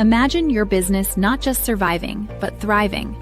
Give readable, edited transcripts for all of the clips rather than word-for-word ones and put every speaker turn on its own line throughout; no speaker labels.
Imagine your business not just surviving, but thriving.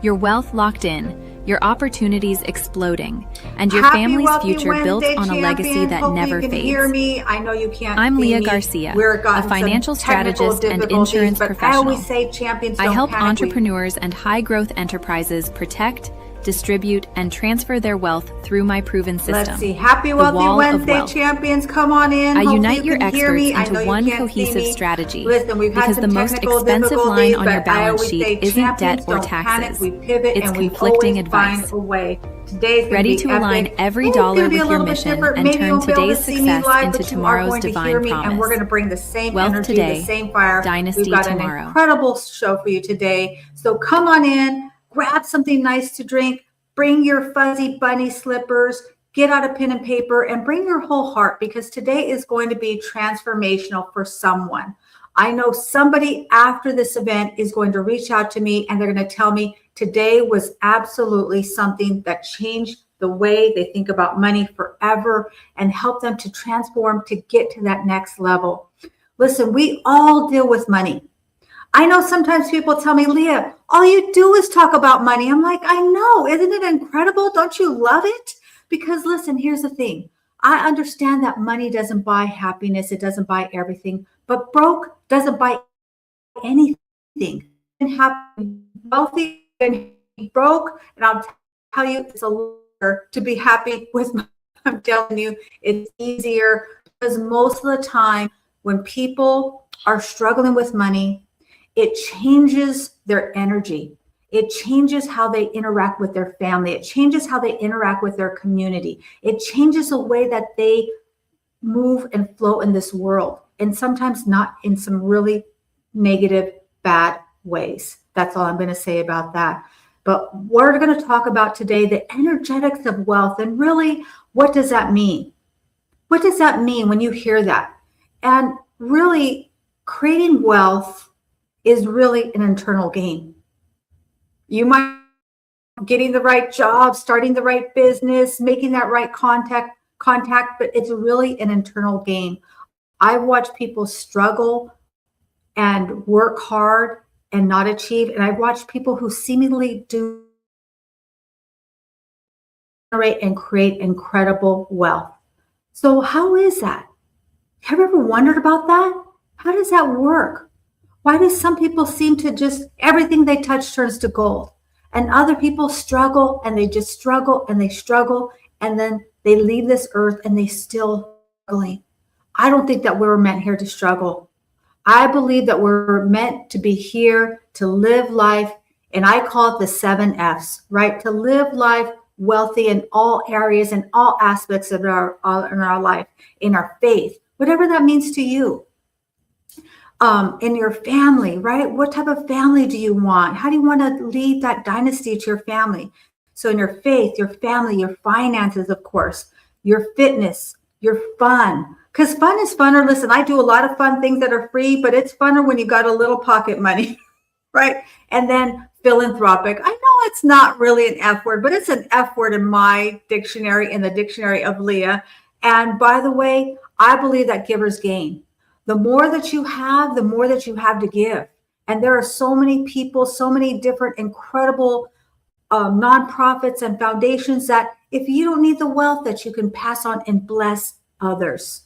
Your wealth locked in, your opportunities exploding, and your family's future built on a legacy that never fades.
Hear me. I know you can't.
I'm Leah Garcia, a financial strategist and insurance professional.
I always say champions don't
I help
panic.
entrepreneurs and high-growth enterprises protect, distribute, and transfer their wealth through my proven system.
Let's see. Happy Wealthy Wednesday, champions. Come on in.
I unite your experts into one cohesive strategy.
Listen, we've had
because the most expensive line on your balance sheet isn't debt or taxes. It's conflicting advice. Ready to align every dollar with your mission and turn today's success into tomorrow's divine promise.
And we're going to bring the same
Wealth
energy,
today,
the same fire.
Dynasty
We've got
tomorrow.
an incredible show for you today. So come on in. Grab something nice to drink, bring your fuzzy bunny slippers, get out a pen and paper, and bring your whole heart, because today is going to be transformational for someone. I know somebody after this event is going to reach out to me and they're going to tell me today was absolutely something that changed the way they think about money forever and help them to transform to get to that next level. Listen, we all deal with money. I know sometimes people tell me, Leah, all you do is talk about money. I'm like, I know. Isn't it incredible? Don't you love it? Because listen, here's the thing. I understand that money doesn't buy happiness. It doesn't buy everything. But broke doesn't buy anything. And happy, wealthy, and broke. And I'll tell you, it's a lure to be happy with money. I'm telling you, it's easier because most of the time when people are struggling with money, it changes their energy. It changes how they interact with their family. It changes how they interact with their community. It changes the way that they move and flow in this world. And sometimes not in some really negative, bad ways. That's all I'm going to say about that. But we're going to talk about today the energetics of wealth. And really, what does that mean? What does that mean when you hear that? And really, creating wealth is really an internal game. You might be getting the right job, starting the right business, making that right contact, but it's really an internal game. I've watched people struggle and work hard and not achieve. And I've watched people who seemingly do generate and create incredible wealth. So how is that? Have you ever wondered about that? How does that work? Why do some people seem to just, everything they touch turns to gold? And other people struggle and they just struggle and they struggle. And then they leave this earth and they still struggling. I don't think that we're meant here to struggle. I believe that we're meant to be here to live life. And I call it the 7 F's, right? To live life wealthy in all areas and all aspects of our life, in our faith, whatever that means to you. In your family, right? What type of family do you want? How do you want to lead that dynasty to your family? So in your faith, your family, your finances, of course, your fitness, your fun. Because fun is funner. Listen, I do a lot of fun things that are free, but it's funner when you got a little pocket money, right? And then philanthropic. I know it's not really an F word, but it's an F word in my dictionary, in the dictionary of Leah. And by the way, I believe that givers gain. The more that you have, the more that you have to give. And there are so many people, so many different incredible nonprofits and foundations that if you don't need the wealth, that you can pass on and bless others.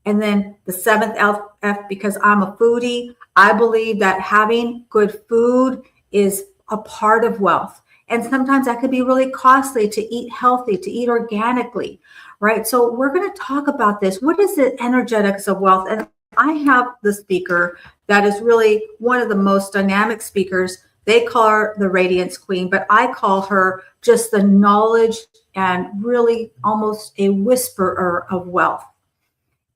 And then the 7th F, because I'm a foodie, I believe that having good food is a part of wealth. And sometimes that could be really costly to eat healthy, to eat organically, right? So we're going to talk about this. What is the energetics of wealth? And I have the speaker that is really one of the most dynamic speakers. They call her the Radiance Queen, but I call her just the knowledge and really almost a whisperer of wealth.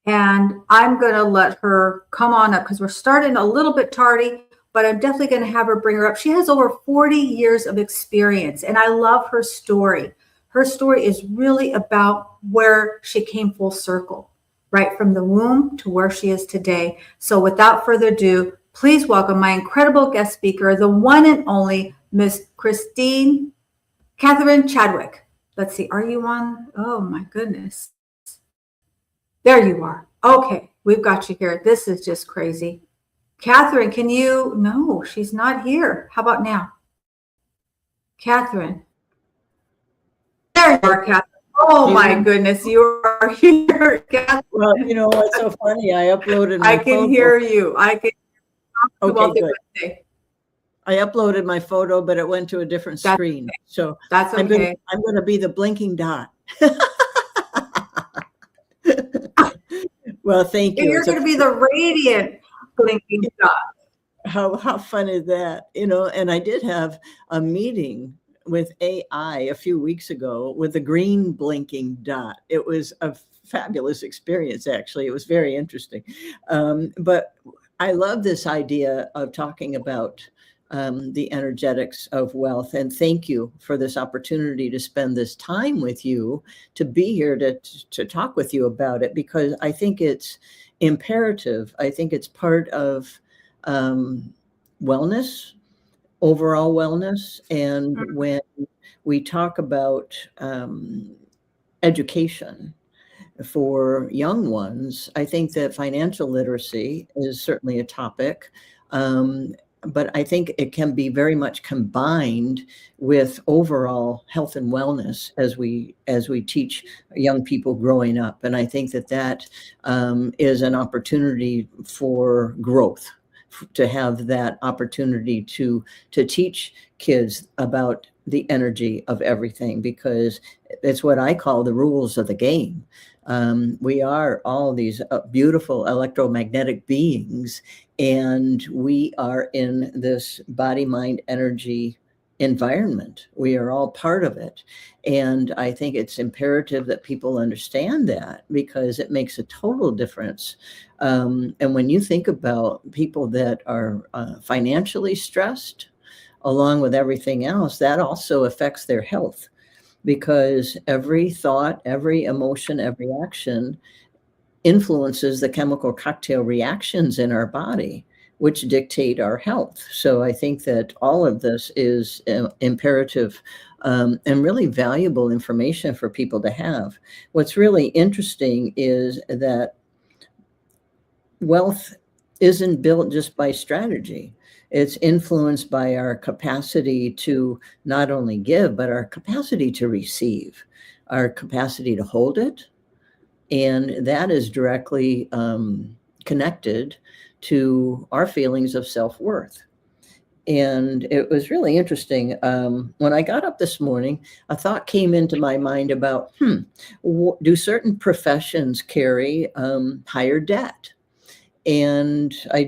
And I'm going to let her come on up because we're starting a little bit tardy, but I'm definitely going to have her bring her up. She has over 40 years of experience, and I love her story. Her story is really about where she came full circle. Right from the womb to where she is today. So without further ado, please welcome my incredible guest speaker, the one and only Miss Christine Catherine Chadwick. Let's see, are you on? Oh my goodness. There you are. Okay, we've got you here. This is just crazy. Catherine, can you? No, she's not here. How about now? Catherine. There you are, Catherine. Oh my goodness, you are here, Catherine.
Well, you know what's so funny? I uploaded my
I can hear you. I can.
Okay, good. I uploaded my photo, but it went to a different screen.
Okay.
So
that's okay.
I'm going to be the blinking dot. Well, thank you.
You're going to be the radiant blinking dot.
How fun is that? You know, and I did have a meeting with AI a few weeks ago with the green blinking dot. It was a fabulous experience, actually. It was very interesting. But I love this idea of talking about the energetics of wealth. And thank you for this opportunity to spend this time with you, to be here to talk with you about it, because I think it's imperative. I think it's part of wellness, overall wellness. And when we talk about education for young ones, I think that financial literacy is certainly a topic. But I think it can be very much combined with overall health and wellness as we teach young people growing up. And I think that is an opportunity for growth, to have that opportunity to teach kids about the energy of everything, because it's what I call the rules of the game. We are all these beautiful electromagnetic beings, and we are in this body, mind, energy environment. We are all part of it. And I think it's imperative that people understand that, because it makes a total difference. And when you think about people that are financially stressed, along with everything else, that also affects their health, because every thought, every emotion, every action influences the chemical cocktail reactions in our body, which dictate our health. So I think that all of this is imperative and really valuable information for people to have. What's really interesting is that wealth isn't built just by strategy. It's influenced by our capacity to not only give, but our capacity to receive, our capacity to hold it. And that is directly connected to our feelings of self-worth. And it was really interesting. When I got up this morning, a thought came into my mind about, do certain professions carry higher debt? And I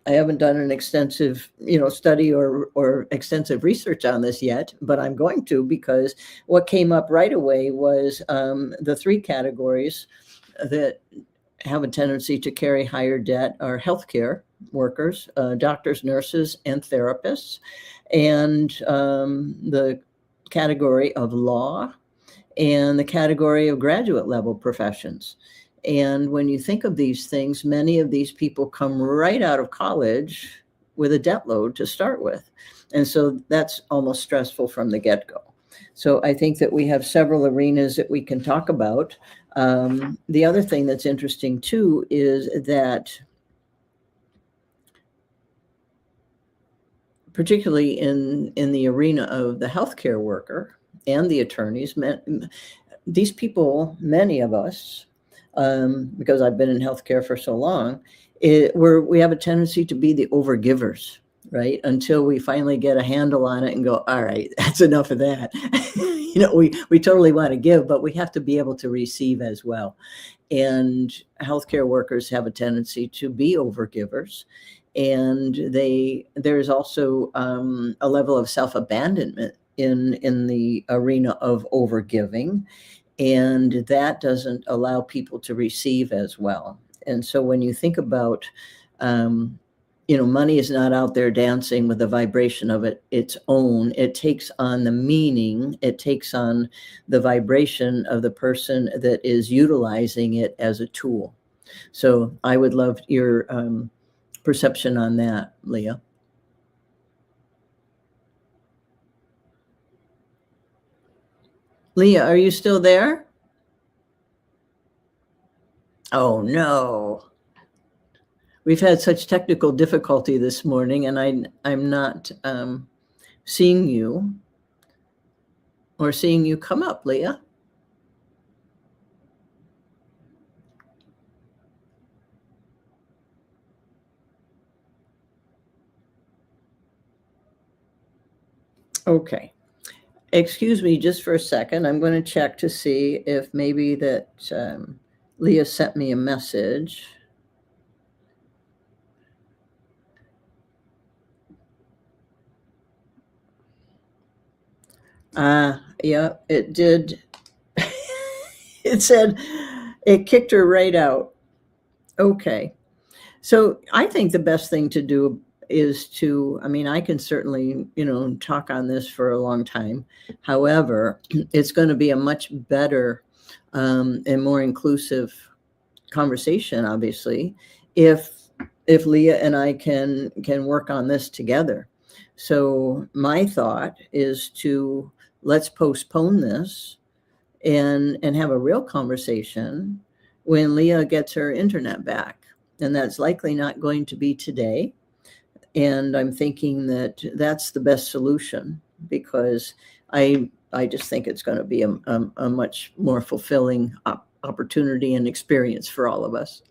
haven't done an extensive, study or extensive research on this yet, but I'm going to, because what came up right away was the three categories that have a tendency to carry higher debt are healthcare workers, doctors, nurses, and therapists, and the category of law, and the category of graduate level professions. And when you think of these things, many of these people come right out of college with a debt load to start with. And so that's almost stressful from the get-go. So I think that we have several arenas that we can talk about. The other thing that's interesting too is that, particularly in the arena of the healthcare worker and the attorneys, these people, many of us, because I've been in healthcare for so long, we have a tendency to be the overgivers, right? Until we finally get a handle on it and go, all right, that's enough of that. We totally want to give, but we have to be able to receive as well. And healthcare workers have a tendency to be overgivers. And there's also a level of self-abandonment in the arena of overgiving. And that doesn't allow people to receive as well. And so when you think about, money is not out there dancing with the vibration of its own. It takes on the meaning. It takes on the vibration of the person that is utilizing it as a tool. So I would love your perception on that, Leah. Leah, are you still there? Oh, no. we've had such technical difficulty this morning, and I'm not seeing you or seeing you come up, Leah. Okay. Excuse me just for a second. I'm going to check to see if maybe that Leah sent me a message. Yeah, it did. It said it kicked her right out. Okay. So I think the best thing to do is to, I mean, I can certainly, talk on this for a long time. However, it's going to be a much better and more inclusive conversation, obviously, if Leah and I can work on this together. So my thought is to let's postpone this and have a real conversation when Leah gets her internet back. And that's likely not going to be today. And I'm thinking that that's the best solution, because I just think it's going to be a much more fulfilling opportunity and experience for all of us.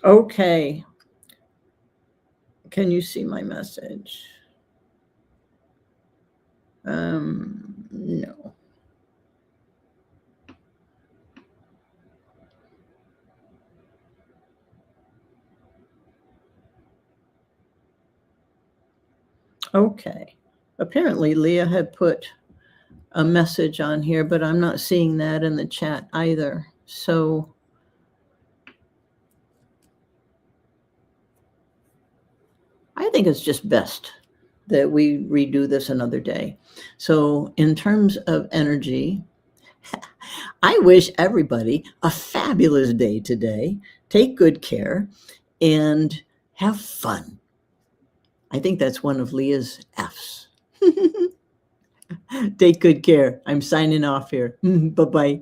Okay. Can you see my message? No. Okay. Apparently Leah had put a message on here, but I'm not seeing that in the chat either. So I think it's just best that we redo this another day. So in terms of energy, I wish everybody a fabulous day today. Take good care and have fun. I think that's one of Leah's F's. Take good care. I'm signing off here. Bye-bye.